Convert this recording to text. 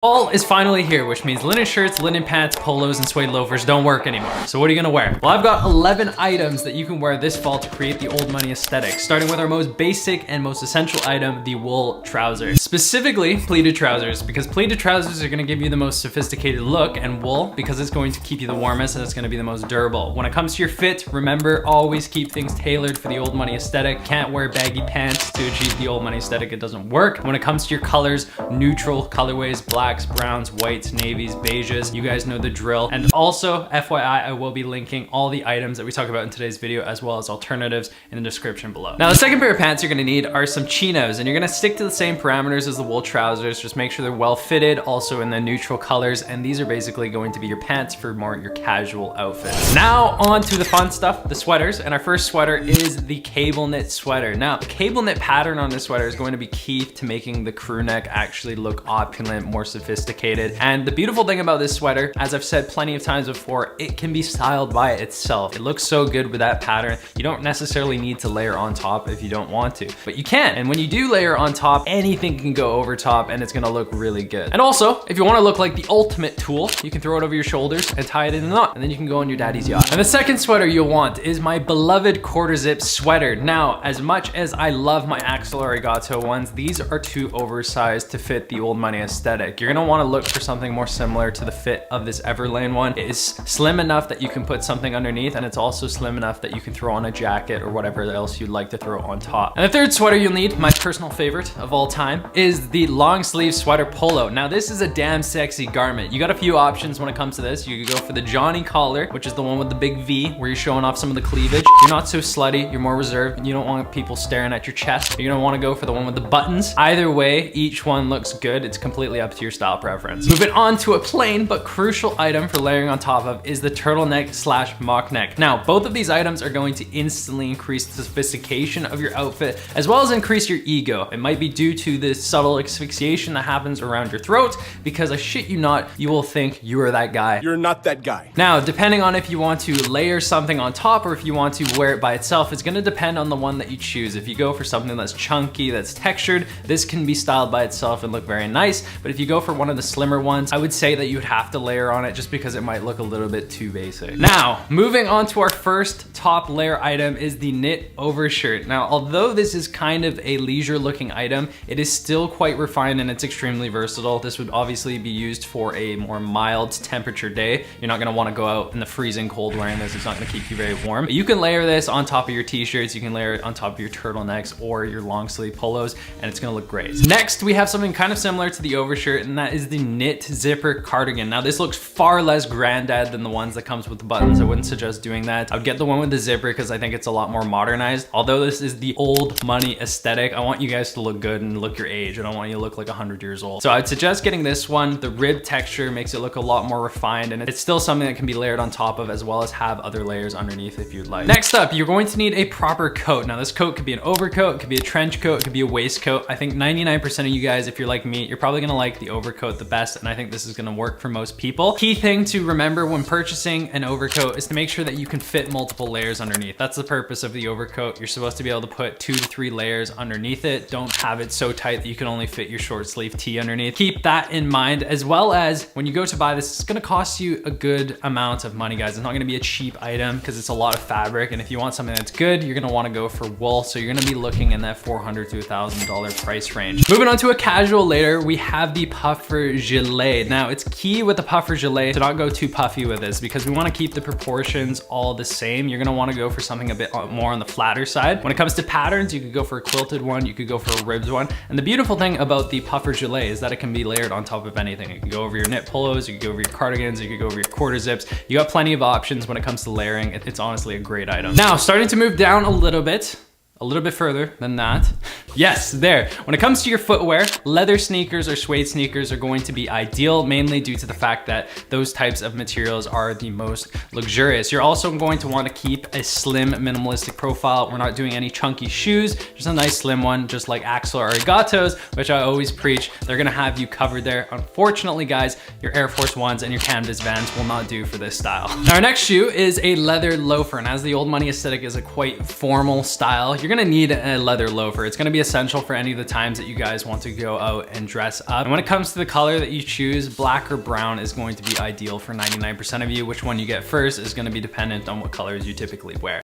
Fall is finally here, which means linen shirts, linen pants, polos, and suede loafers don't work anymore. So what are you gonna wear? Well, I've got 11 items that you can wear this fall to create the old money aesthetic, starting with our most basic and most essential item, the wool trouser. Specifically, pleated trousers, because pleated trousers are gonna give you the most sophisticated look, and wool, because it's going to keep you the warmest and it's gonna be the most durable. When it comes to your fit, remember, always keep things tailored for the old money aesthetic. Can't wear baggy pants to achieve the old money aesthetic, it doesn't work. When it comes to your colors, neutral colorways, blacks, browns, whites, navies, beiges, you guys know the drill. And also, FYI, I will be linking all the items that we talk about in today's video, as well as alternatives in the description below. Now, the second pair of pants you're gonna need are some chinos, and you're gonna stick to the same parameters as the wool trousers. Just make sure they're well fitted, also in the neutral colors, and these are basically going to be your pants for more your casual outfits. Now, on to the fun stuff, the sweaters, and our first sweater is the cable knit sweater. Now, the cable knit pattern on this sweater is going to be key to making the crew neck actually look opulent, more sophisticated. And the beautiful thing about this sweater, as I've said plenty of times before, it can be styled by itself. It looks so good with that pattern. You don't necessarily need to layer on top if you don't want to, but you can. And when you do layer on top, anything can go over top and it's gonna look really good. And also, if you wanna look like the ultimate tool, you can throw it over your shoulders and tie it in a knot, and then you can go on your daddy's yacht. And the second sweater you'll want is my beloved quarter zip sweater. Now, as much as I love my Axel Arigato ones, these are too oversized to fit the old money aesthetic. You're gonna wanna look for something more similar to the fit of this Everlane one. It is slim enough that you can put something underneath, and it's also slim enough that you can throw on a jacket or whatever else you'd like to throw on top. And the third sweater you'll need, my personal favorite of all time, is the long sleeve sweater polo. Now, this is a damn sexy garment. You got a few options when it comes to this. You could go for the Johnny collar, which is the one with the big V, where you're showing off some of the cleavage. You're not so slutty, you're more reserved, and you don't want people staring at your chest. You're gonna wanna go for the one with the buttons. Either way, each one looks good. It's completely up to your style preference. Moving on to a plain but crucial item for layering on top of is the turtleneck slash mock neck. Now, both of these items are going to instantly increase the sophistication of your outfit, as well as increase your ego. It might be due to the subtle asphyxiation that happens around your throat, because I shit you not, you will think you are that guy. You're not that guy. Now, depending on if you want to layer something on top or if you want to wear it by itself, it's gonna depend on the one that you choose. If you go for something that's chunky, that's textured, this can be styled by itself and look very nice. But if you go for one of the slimmer ones, I would say that you would have to layer on it just because it might look a little bit too basic. Now, moving on to our first top layer item is the knit overshirt. Now, although this is kind of a leisure looking item, it is still quite refined and it's extremely versatile. This would obviously be used for a more mild temperature day. You're not gonna wanna go out in the freezing cold wearing this. It's not gonna keep you very warm. But you can layer this on top of your t-shirts, you can layer it on top of your turtlenecks or your long sleeve polos, and it's gonna look great. Next, we have something kind of similar to the overshirt, and that is the knit zipper cardigan. Now, this looks far less granddad than the ones that comes with the buttons. I wouldn't suggest doing that. I would get the one with the zipper because I think it's a lot more modernized. Although this is the old money aesthetic, I want you guys to look good and look your age. I don't want you to look like 100 years old. So I'd suggest getting this one. The rib texture makes it look a lot more refined, and it's still something that can be layered on top of, as well as have other layers underneath if you'd like. Next up, you're going to need a proper coat. Now, this coat could be an overcoat, it could be a trench coat, it could be a waistcoat. I think 99% of you guys, if you're like me, you're probably gonna like the overcoat the best, and I think this is gonna work for most people. Key thing to remember when purchasing an overcoat is to make sure that you can fit multiple layers underneath. That's the purpose of the overcoat. You're supposed to be able to put 2 to 3 layers underneath it. Don't have it so tight that you can only fit your short sleeve tee underneath. Keep that in mind, as well as when you go to buy this, it's gonna cost you a good amount of money, guys. It's not gonna be a cheap item because it's a lot of fabric, and if you want something that's good, you're gonna wanna go for wool, so you're gonna be looking in that $400 to $1,000 price range. Moving on to a casual layer, we have the puffer gilet. Now, it's key with the puffer gilet to not go too puffy with this, because we wanna keep the proportions all the same. You're gonna wanna go for something a bit more on the flatter side. When it comes to patterns, you could go for a quilted one, you could go for a ribbed one. And the beautiful thing about the puffer gilet is that it can be layered on top of anything. It can go over your knit polos, you can go over your cardigans, you can go over your quarter zips. You got plenty of options when it comes to layering. It's honestly a great item. Now, starting to move down a little bit further than that. Yes, there. When it comes to your footwear, leather sneakers or suede sneakers are going to be ideal, mainly due to the fact that those types of materials are the most luxurious. You're also going to want to keep a slim, minimalistic profile. We're not doing any chunky shoes, just a nice slim one, just like Axel Arigatos, which I always preach. They're gonna have you covered there. Unfortunately, guys, your Air Force Ones and your Canvas Vans will not do for this style. Now, our next shoe is a leather loafer, and as the old money aesthetic is a quite formal style, you're gonna need a leather loafer. It's gonna be essential for any of the times that you guys want to go out and dress up. And when it comes to the color that you choose, black or brown is going to be ideal for 99% of you. Which one you get first is gonna be dependent on what colors you typically wear.